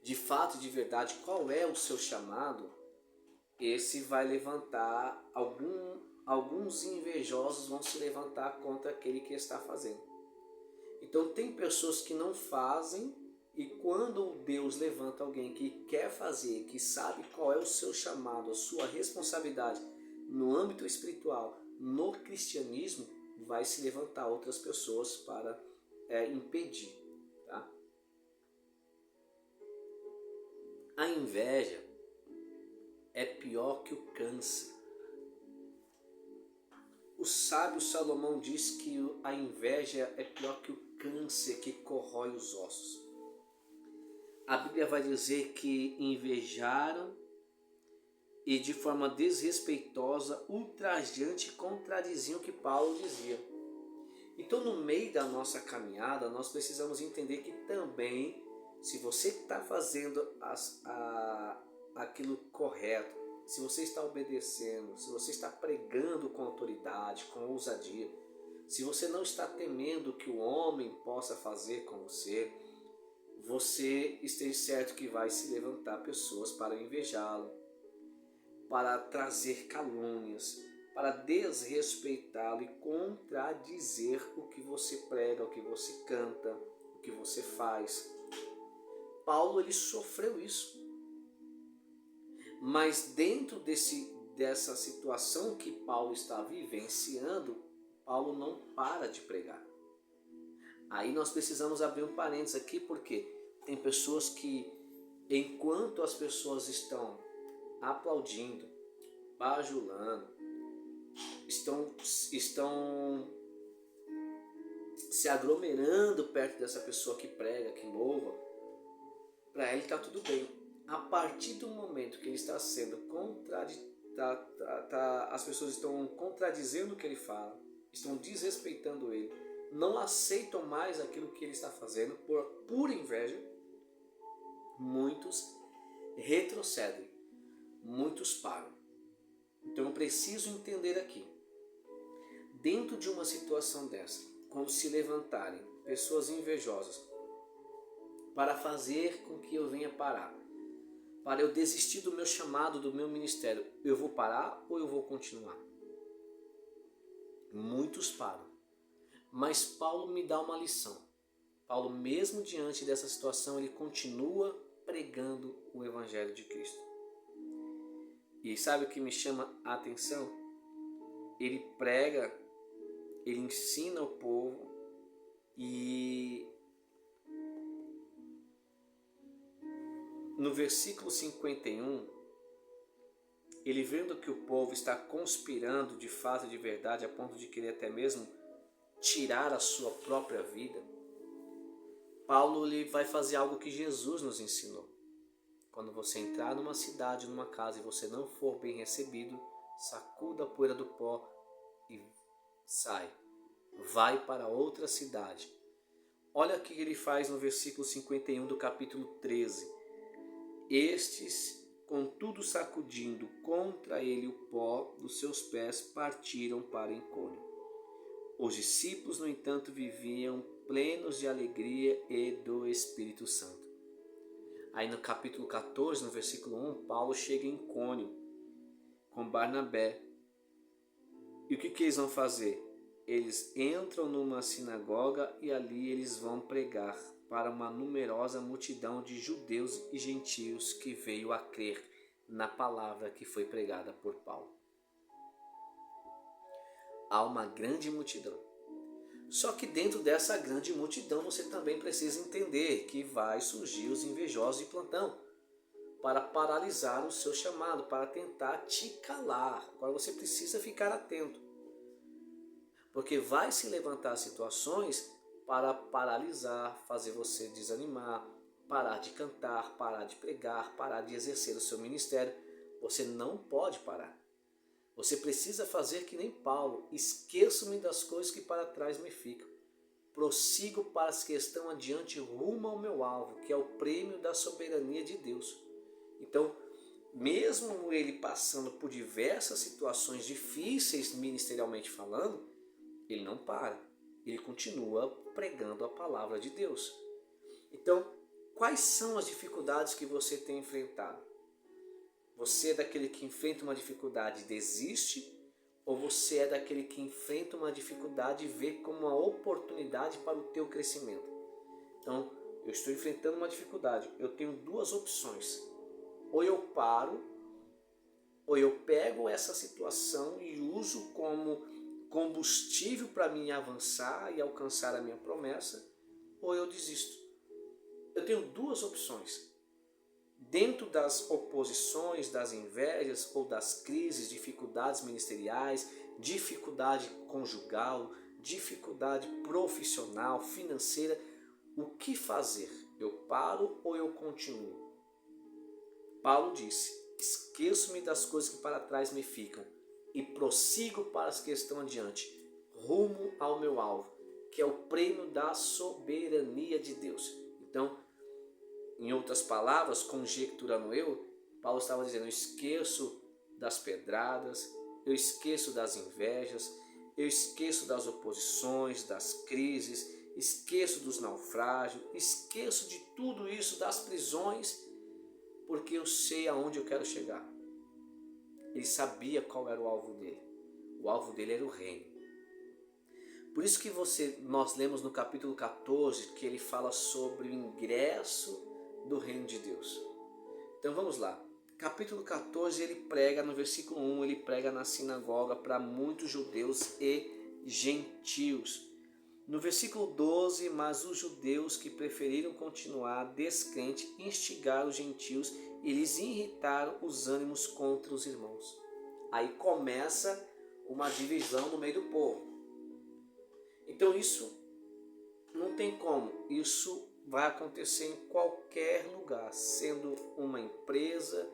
[SPEAKER 1] de fato e de verdade qual é o seu chamado. Esse vai levantar, alguns invejosos vão se levantar contra aquele que está fazendo. Então tem pessoas que não fazem, e quando Deus levanta alguém que quer fazer, que sabe qual é o seu chamado, a sua responsabilidade no âmbito espiritual, no cristianismo, vai se levantar outras pessoas para impedir. Tá? A inveja é pior que o câncer. O sábio Salomão diz que a inveja é pior que o câncer que corrói os ossos. A Bíblia vai dizer que invejaram e de forma desrespeitosa, ultrajante, contradiziam o que Paulo dizia. Então, no meio da nossa caminhada, nós precisamos entender que também, se você está fazendo aquilo correto, se você está obedecendo, se você está pregando com autoridade, com ousadia, se você não está temendo o que o homem possa fazer com você, você esteja certo que vai se levantar pessoas para invejá-lo, para trazer calúnias, para desrespeitá-lo e contradizer o que você prega, o que você canta, o que você faz. Paulo, ele sofreu isso. Mas dentro dessa situação que Paulo está vivenciando, Paulo não para de pregar. Aí nós precisamos abrir um parênteses aqui, porque tem pessoas que, enquanto as pessoas estão aplaudindo, bajulando, estão se aglomerando perto dessa pessoa que prega, que louva, para ele está tudo bem. A partir do momento que ele está sendo as pessoas estão contradizendo o que ele fala, estão desrespeitando ele, não aceitam mais aquilo que ele está fazendo por pura inveja, muitos retrocedem, muitos param. Então eu preciso entender aqui, dentro de uma situação dessa, quando se levantarem pessoas invejosas para fazer com que eu venha parar, para eu desistir do meu chamado, do meu ministério, eu vou parar ou eu vou continuar? Muitos param. Mas Paulo me dá uma lição. Paulo, mesmo diante dessa situação, ele continua pregando o Evangelho de Cristo. E sabe o que me chama a atenção? Ele prega, ele ensina o povo e no versículo 51, ele vendo que o povo está conspirando de fato e de verdade a ponto de querer até mesmo tirar a sua própria vida, Paulo ele vai fazer algo que Jesus nos ensinou. Quando você entrar numa cidade, numa casa e você não for bem recebido, sacuda a poeira do pó e sai. Vai para outra cidade. Olha o que ele faz no versículo 51 do capítulo 13. Estes, contudo sacudindo contra ele o pó dos seus pés, partiram para Icônio. Os discípulos, no entanto, viviam plenos de alegria e do Espírito Santo. Aí no capítulo 14, no versículo 1, Paulo chega em Icônio com Barnabé. E o que eles vão fazer? Eles entram numa sinagoga e ali eles vão pregar para uma numerosa multidão de judeus e gentios que veio a crer na palavra que foi pregada por Paulo. Há uma grande multidão. Só que dentro dessa grande multidão você também precisa entender que vai surgir os invejosos de plantão para paralisar o seu chamado, para tentar te calar. Agora você precisa ficar atento, porque vai se levantar situações para paralisar, fazer você desanimar, parar de cantar, parar de pregar, parar de exercer o seu ministério. Você não pode parar. Você precisa fazer que nem Paulo. Esqueço-me das coisas que para trás me ficam. Prossigo para as que estão adiante rumo ao meu alvo, que é o prêmio da soberania de Deus. Então, mesmo ele passando por diversas situações difíceis ministerialmente falando, ele não para. Ele continua pregando a palavra de Deus. Então, quais são as dificuldades que você tem enfrentado? Você é daquele que enfrenta uma dificuldade e desiste? Ou você é daquele que enfrenta uma dificuldade e vê como uma oportunidade para o teu crescimento? Então, eu estou enfrentando uma dificuldade. Eu tenho duas opções. Ou eu paro, ou eu pego essa situação e uso como combustível para mim avançar e alcançar a minha promessa, ou eu desisto. Eu tenho duas opções. Dentro das oposições, das invejas ou das crises, dificuldades ministeriais, dificuldade conjugal, dificuldade profissional, financeira, o que fazer? Eu paro ou eu continuo? Paulo disse: esqueço-me das coisas que para trás me ficam e prossigo para as que estão adiante, rumo ao meu alvo, que é o prêmio da soberania de Deus. Então, em outras palavras, conjecturando eu, Paulo estava dizendo: eu esqueço das pedradas, eu esqueço das invejas, eu esqueço das oposições, das crises, esqueço dos naufrágios, esqueço de tudo isso, das prisões, porque eu sei aonde eu quero chegar. Ele sabia qual era o alvo dele. O alvo dele era o reino. Por isso que nós lemos no capítulo 14 que ele fala sobre o ingresso do reino de Deus. Então vamos lá. Capítulo 14 ele prega, no versículo 1, ele prega na sinagoga para muitos judeus e gentios. No versículo 12, mas os judeus que preferiram continuar descrente instigaram os gentios e lhes irritaram os ânimos contra os irmãos. Aí começa uma divisão no meio do povo. Então isso não tem como, isso vai acontecer em qualquer lugar, sendo uma empresa,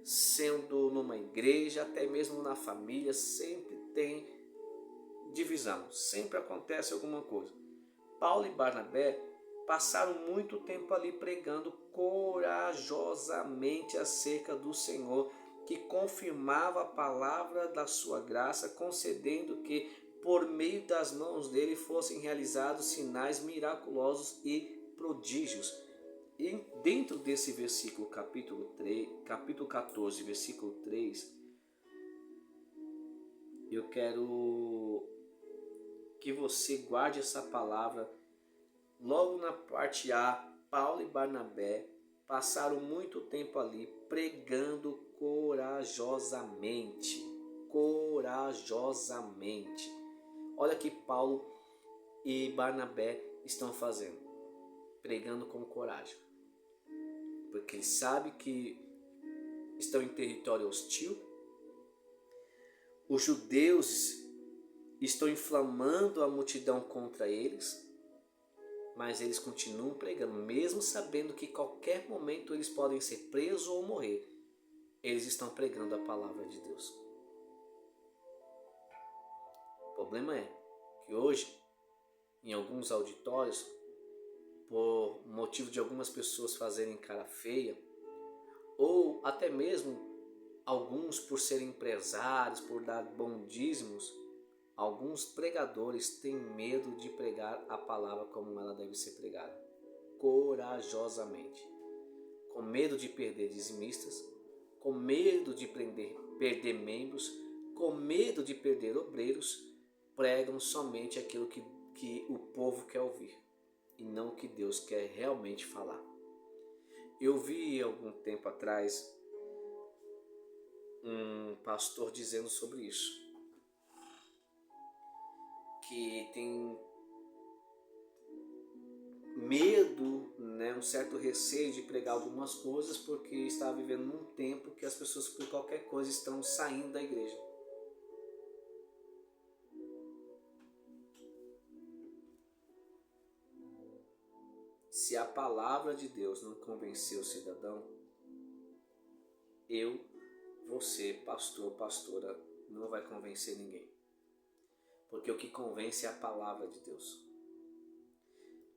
[SPEAKER 1] sendo numa igreja, até mesmo na família, sempre tem divisão, sempre acontece alguma coisa. Paulo e Barnabé passaram muito tempo ali pregando corajosamente acerca do Senhor, que confirmava a palavra da sua graça, concedendo que por meio das mãos dele fossem realizados sinais miraculosos e prodígios. E dentro desse versículo, capítulo 14, versículo 3, eu quero que você guarde essa palavra. Logo na parte A, Paulo e Barnabé passaram muito tempo ali pregando corajosamente. Corajosamente. Olha que Paulo e Barnabé estão fazendo, pregando com coragem, porque eles sabem que estão em território hostil. Os judeus estão inflamando a multidão contra eles, mas eles continuam pregando, mesmo sabendo que qualquer momento eles podem ser presos ou morrer. Eles estão pregando a palavra de Deus. O problema é que hoje, em alguns auditórios, por motivo de algumas pessoas fazerem cara feia, ou até mesmo alguns por serem empresários, por dar bons dízimos, alguns pregadores têm medo de pregar a palavra como ela deve ser pregada, corajosamente, com medo de perder dizimistas, com medo de perder membros, com medo de perder obreiros, pregam somente aquilo que o povo quer ouvir e não o que Deus quer realmente falar. Eu vi algum tempo atrás um pastor dizendo sobre isso, que tem medo, um certo receio de pregar algumas coisas porque está vivendo num tempo que as pessoas por qualquer coisa estão saindo da igreja. Se a palavra de Deus não convencer o cidadão, você, pastor, pastora, não vai convencer ninguém. Porque o que convence é a palavra de Deus.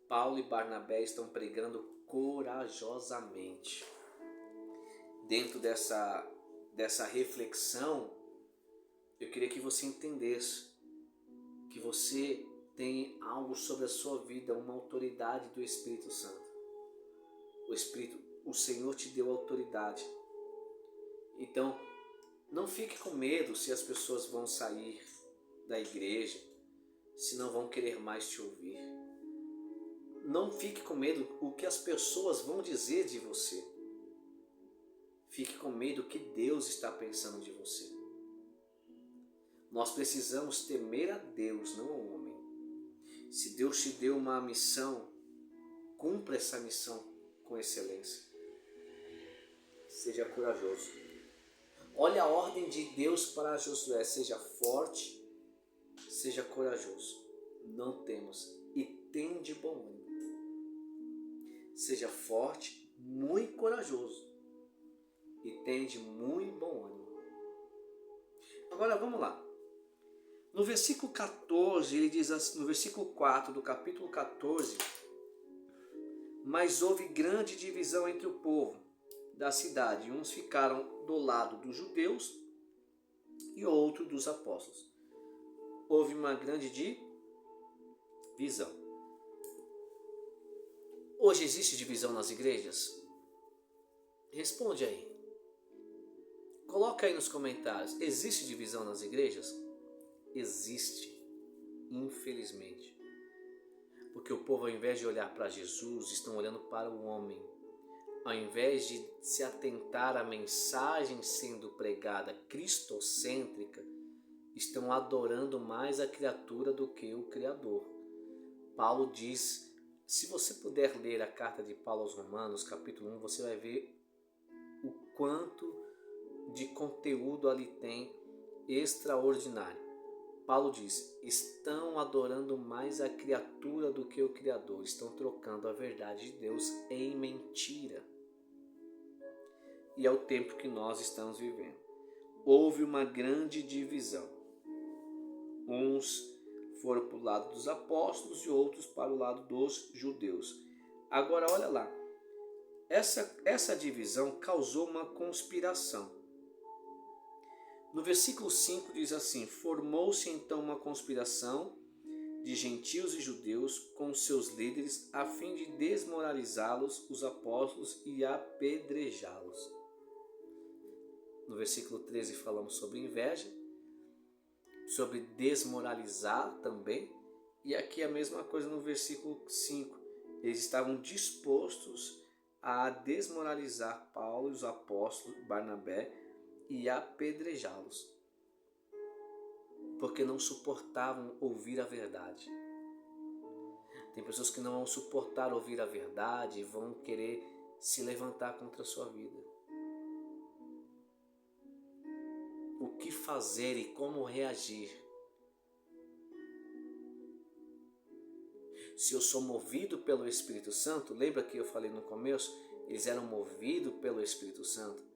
[SPEAKER 1] Paulo e Barnabé estão pregando corajosamente. Dentro dessa reflexão, eu queria que você entendesse que você tem algo sobre a sua vida, uma autoridade do Espírito Santo. O Senhor te deu autoridade. Então, não fique com medo se as pessoas vão sair da igreja, se não vão querer mais te ouvir. Não fique com medo o que as pessoas vão dizer de você. Fique com medo o que Deus está pensando de você. Nós precisamos temer a Deus, não ao homem. Se Deus te deu uma missão, cumpra essa missão com excelência. Seja corajoso. Olha a ordem de Deus para Josué: seja forte, seja corajoso. Não temos. E tende bom ânimo. Seja forte, muito corajoso. E tende muito bom ânimo. Agora vamos lá. No versículo 14, ele diz assim, no versículo 4 do capítulo 14, mas houve grande divisão entre o povo da cidade. Uns ficaram do lado dos judeus e outros dos apóstolos. Houve uma grande divisão. Hoje existe divisão nas igrejas? Responde aí. Coloca aí nos comentários. Existe divisão nas igrejas? Existe, infelizmente. Porque o povo, ao invés de olhar para Jesus, estão olhando para o homem. Ao invés de se atentar à mensagem sendo pregada cristocêntrica, estão adorando mais a criatura do que o Criador. Paulo diz, se você puder ler a carta de Paulo aos Romanos, capítulo 1, você vai ver o quanto de conteúdo ali tem extraordinário. Paulo diz, estão adorando mais a criatura do que o Criador, estão trocando a verdade de Deus em mentira. E é o tempo que nós estamos vivendo. Houve uma grande divisão. Uns foram para o lado dos apóstolos e outros para o lado dos judeus. Agora olha lá, essa divisão causou uma conspiração. No versículo 5 diz assim, formou-se então uma conspiração de gentios e judeus com seus líderes a fim de desmoralizá-los, os apóstolos, e apedrejá-los. No versículo 13 falamos sobre inveja, sobre desmoralizar também, e aqui a mesma coisa no versículo 5. Eles estavam dispostos a desmoralizar Paulo e os apóstolos, Barnabé, e apedrejá-los, porque não suportavam ouvir a verdade. Tem pessoas que não vão suportar ouvir a verdade e vão querer se levantar contra a sua vida. O que fazer e como reagir? Se eu sou movido pelo Espírito Santo, lembra que eu falei no começo? Eles eram movidos pelo Espírito Santo.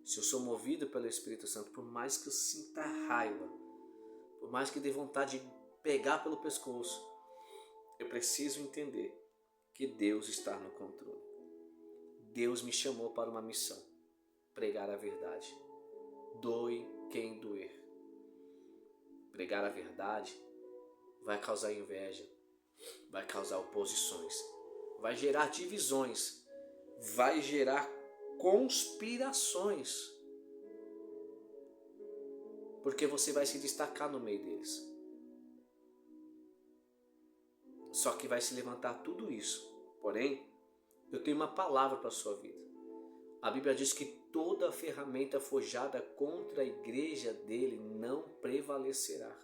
[SPEAKER 1] Se eu sou movido pelo Espírito Santo, por mais que eu sinta raiva, por mais que dê vontade de pegar pelo pescoço, eu preciso entender que Deus está no controle. Deus me chamou para uma missão, pregar a verdade. Doe quem doer. Pregar a verdade vai causar inveja, vai causar oposições, vai gerar divisões, vai gerar conspirações, porque você vai se destacar no meio deles. Só que vai se levantar tudo isso. Porém, eu tenho uma palavra para a sua vida. A Bíblia diz que toda ferramenta forjada contra a igreja dele não prevalecerá.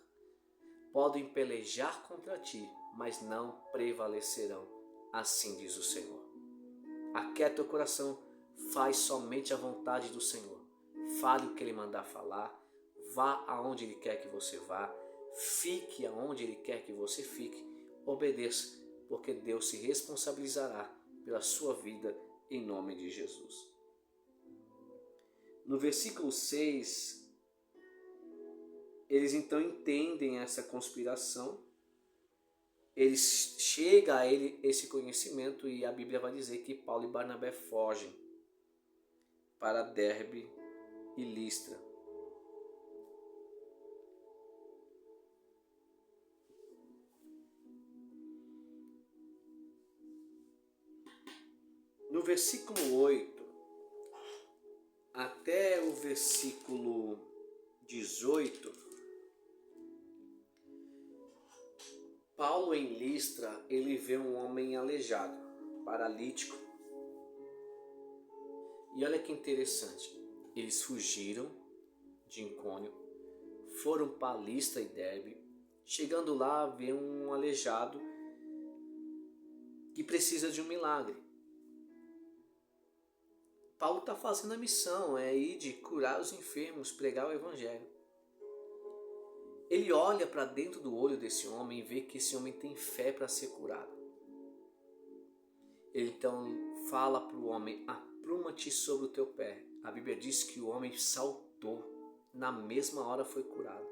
[SPEAKER 1] Podem pelejar contra ti, mas não prevalecerão. Assim diz o Senhor. Aquieta o coração, faz somente a vontade do Senhor. Fale o que Ele mandar falar, vá aonde Ele quer que você vá, fique aonde Ele quer que você fique, obedeça, porque Deus se responsabilizará pela sua vida em nome de Jesus. No versículo 6, eles então entendem essa conspiração, eles chegam a esse conhecimento e a Bíblia vai dizer que Paulo e Barnabé fogem para Derbe e Listra. No versículo 8 até o versículo 18, Paulo em Listra, ele vê um homem aleijado, paralítico. E olha que interessante, eles fugiram de Icônio, foram para Listra e Derbe, chegando lá vê um aleijado que precisa de um milagre. Paulo está fazendo a missão, é ir de curar os enfermos, pregar o evangelho. Ele olha para dentro do olho desse homem e vê que esse homem tem fé para ser curado. Ele então fala para o homem: apruma-te sobre o teu pé. A Bíblia diz que o homem saltou, na mesma hora foi curado.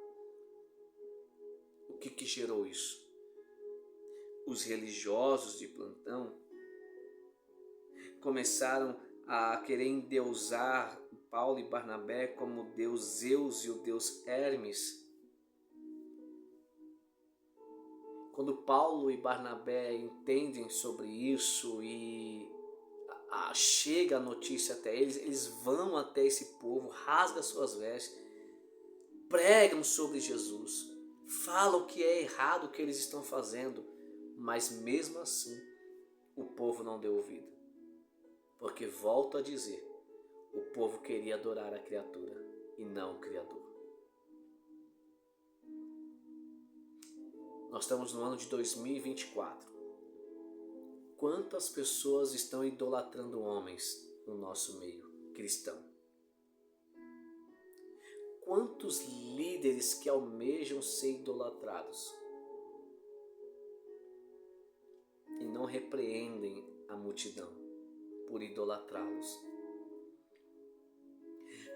[SPEAKER 1] O que gerou isso? Os religiosos de plantão começaram a querer endeusar Paulo e Barnabé como o deus Zeus e o deus Hermes. Quando Paulo e Barnabé entendem sobre isso e chega a notícia até eles, eles vão até esse povo, rasgam suas vestes, pregam sobre Jesus, falam que é errado o que eles estão fazendo, mas mesmo assim o povo não deu ouvido. Porque, volto a dizer, o povo queria adorar a criatura e não o Criador. Nós estamos no ano de 2024. Quantas pessoas estão idolatrando homens no nosso meio cristão? Quantos líderes que almejam ser idolatrados e não repreendem a multidão por idolatrá-los?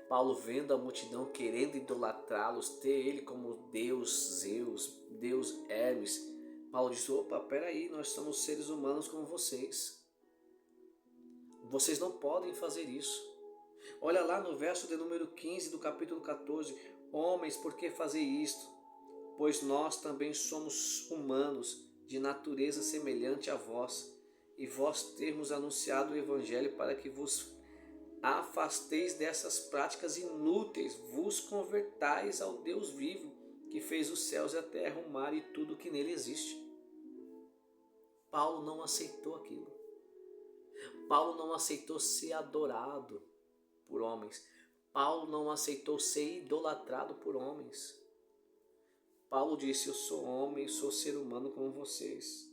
[SPEAKER 1] Paulo, vendo a multidão querendo idolatrá-los, ter ele como Deus Zeus, Deus Hermes, Paulo diz: opa, peraí, nós somos seres humanos como vocês. Vocês não podem fazer isso. Olha lá no verso de número 15 do capítulo 14. Homens, por que fazer isto? Pois nós também somos humanos, de natureza semelhante a vós, e vós termos anunciado o Evangelho para que vos afasteis dessas práticas inúteis, vos convertais ao Deus vivo, que fez os céus e a terra, o mar e tudo que nele existe. Paulo não aceitou aquilo. Paulo não aceitou ser adorado por homens. Paulo não aceitou ser idolatrado por homens. Paulo disse: eu sou homem, sou ser humano como vocês.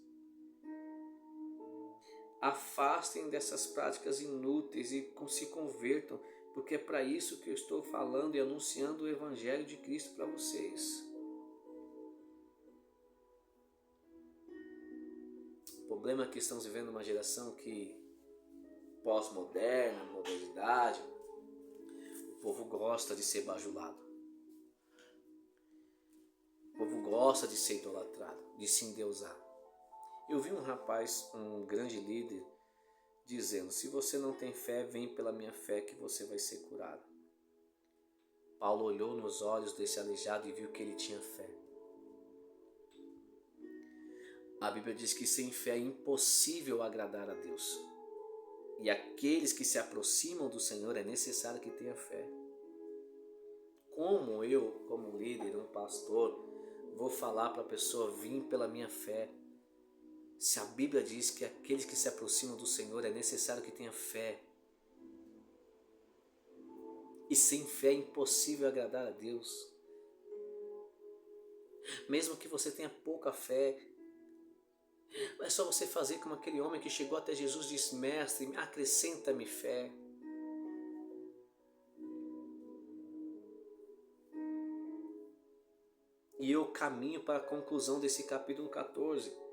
[SPEAKER 1] Afastem dessas práticas inúteis e se convertam, porque é para isso que eu estou falando e anunciando o Evangelho de Cristo para vocês. O problema é que estamos vivendo uma geração que pós-moderna, modernidade, o povo gosta de ser bajulado. O povo gosta de ser idolatrado, de se endeusar. Eu vi um rapaz, um grande líder, dizendo: se você não tem fé, vem pela minha fé que você vai ser curado. Paulo olhou nos olhos desse aleijado e viu que ele tinha fé. A Bíblia diz que sem fé é impossível agradar a Deus. E aqueles que se aproximam do Senhor é necessário que tenham fé. Como eu, como líder, um pastor, vou falar para a pessoa: vim pela minha fé? Se a Bíblia diz que aqueles que se aproximam do Senhor é necessário que tenha fé. E sem fé é impossível agradar a Deus. Mesmo que você tenha pouca fé, é só você fazer como aquele homem que chegou até Jesus e disse: mestre, acrescenta-me fé. E eu caminho para a conclusão desse capítulo 14.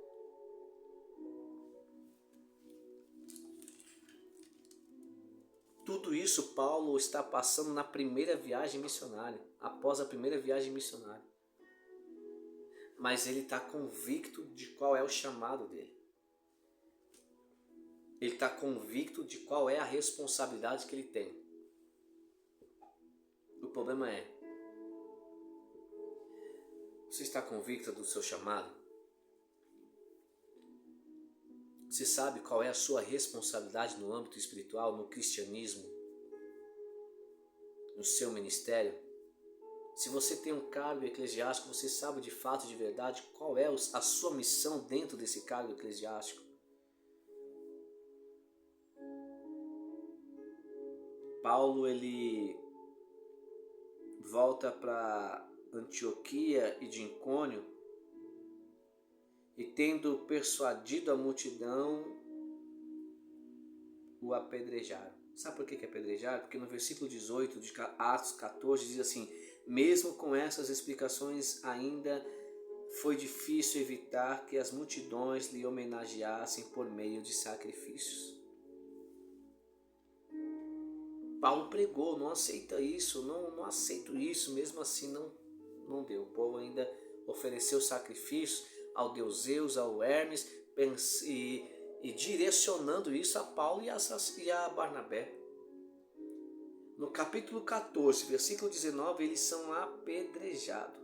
[SPEAKER 1] Tudo isso Paulo está passando na primeira viagem missionária, após a primeira viagem missionária. Mas ele está convicto de qual é o chamado dele. Ele está convicto de qual é a responsabilidade que ele tem. O problema é: você está convicto do seu chamado? Você sabe qual é a sua responsabilidade no âmbito espiritual, no cristianismo, no seu ministério? Se você tem um cargo eclesiástico, você sabe de fato, de verdade, qual é a sua missão dentro desse cargo eclesiástico? Paulo, ele volta para Antioquia e de Icônio, e tendo persuadido a multidão, o apedrejaram. Sabe por que é apedrejado? Porque no versículo 18 de Atos 14 diz assim: mesmo com essas explicações ainda foi difícil evitar que as multidões lhe homenageassem por meio de sacrifícios. Paulo pregou, não aceita isso, não aceito isso, mesmo assim não deu. O povo ainda ofereceu sacrifícios ao deus Zeus, ao Hermes, e direcionando isso a Paulo e a Barnabé. No capítulo 14, versículo 19, eles são apedrejados.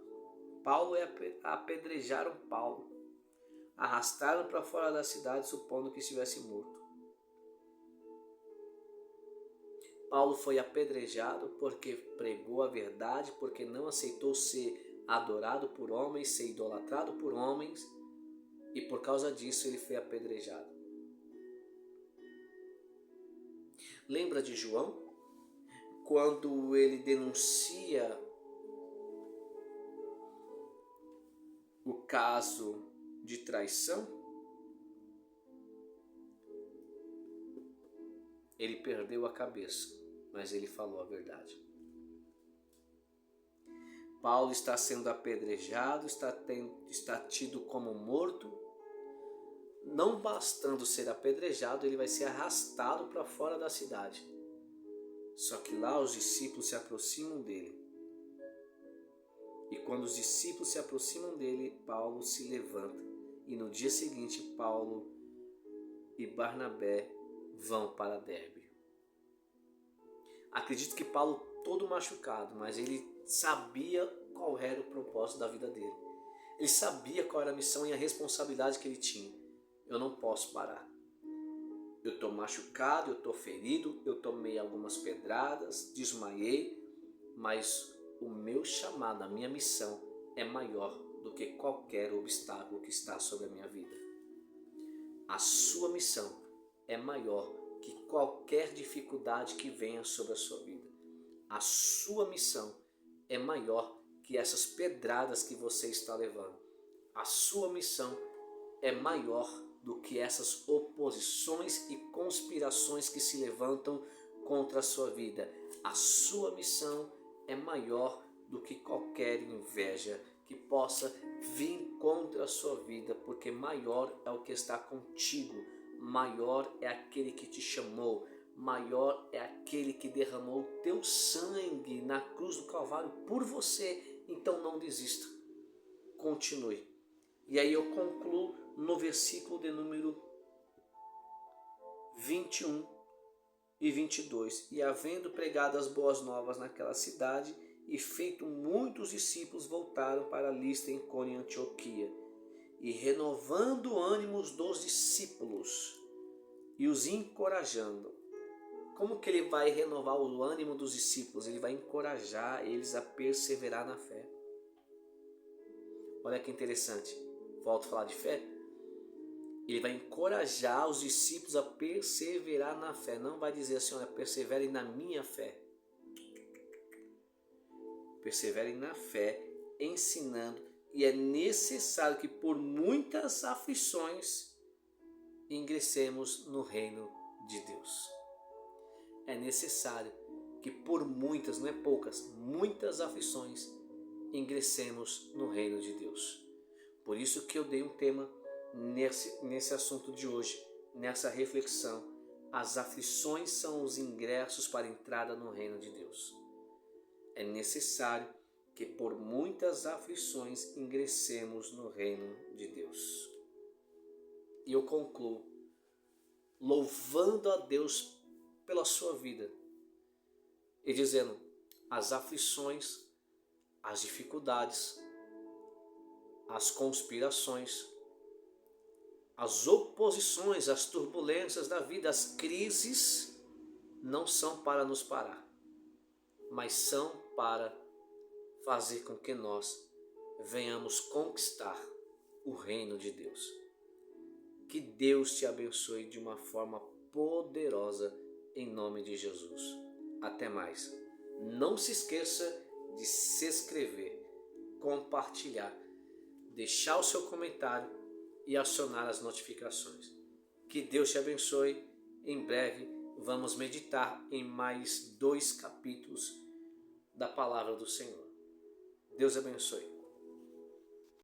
[SPEAKER 1] Apedrejaram Paulo, arrastaram para fora da cidade, supondo que estivesse morto. Paulo foi apedrejado porque pregou a verdade, porque não aceitou ser adorado por homens, ser idolatrado por homens, e por causa disso ele foi apedrejado. Lembra de João? Quando ele denuncia o caso de traição, ele perdeu a cabeça, mas ele falou a verdade. Paulo está sendo apedrejado, está tido como morto. Não bastando ser apedrejado, ele vai ser arrastado para fora da cidade. Só que lá os discípulos se aproximam dele. E quando os discípulos se aproximam dele, Paulo se levanta. E no dia seguinte, Paulo e Barnabé vão para Derbe. Acredito que Paulo todo machucado, mas ele sabia qual era o propósito da vida dele. Ele sabia qual era a missão e a responsabilidade que ele tinha. Eu não posso parar. Eu estou machucado, eu estou ferido, eu tomei algumas pedradas, desmaiei, mas o meu chamado, a minha missão é maior do que qualquer obstáculo que está sobre a minha vida. A sua missão é maior que qualquer dificuldade que venha sobre a sua vida. A sua missão é maior que essas pedradas que você está levando. A sua missão é maior do que essas oposições e conspirações que se levantam contra a sua vida. A sua missão é maior do que qualquer inveja que possa vir contra a sua vida, porque maior é o que está contigo, maior é aquele que te chamou, maior é aquele que derramou o teu sangue na cruz do Calvário por você. Então não desista, continue. E aí eu concluo no versículo de número 21 e 22. E havendo pregado as boas novas naquela cidade, e feito muitos discípulos, voltaram para Listra, Icônio e Antioquia, e renovando o ânimo dos discípulos, e os encorajando. Como que ele vai renovar o ânimo dos discípulos? Ele vai encorajar eles a perseverar na fé. Olha que interessante. Volto a falar de fé. Ele vai encorajar os discípulos a perseverar na fé. Não vai dizer assim, olha, perseverem na minha fé. Perseverem na fé, ensinando. E é necessário que por muitas aflições ingressemos no reino de Deus. É necessário que por muitas, não é poucas, muitas aflições ingressemos no reino de Deus. Por isso que eu dei um tema nesse assunto de hoje, nessa reflexão. As aflições são os ingressos para a entrada no reino de Deus. É necessário que por muitas aflições ingressemos no reino de Deus. E eu concluo louvando a Deus pela sua vida e dizendo: as aflições, as dificuldades, as conspirações, as oposições, as turbulências da vida, as crises não são para nos parar, mas são para fazer com que nós venhamos conquistar o reino de Deus. Que Deus te abençoe de uma forma poderosa em nome de Jesus. Até mais. Não se esqueça de se inscrever, compartilhar, deixar o seu comentário e acionar as notificações. Que Deus te abençoe. Em breve vamos meditar em mais 2 capítulos da palavra do Senhor. Deus abençoe.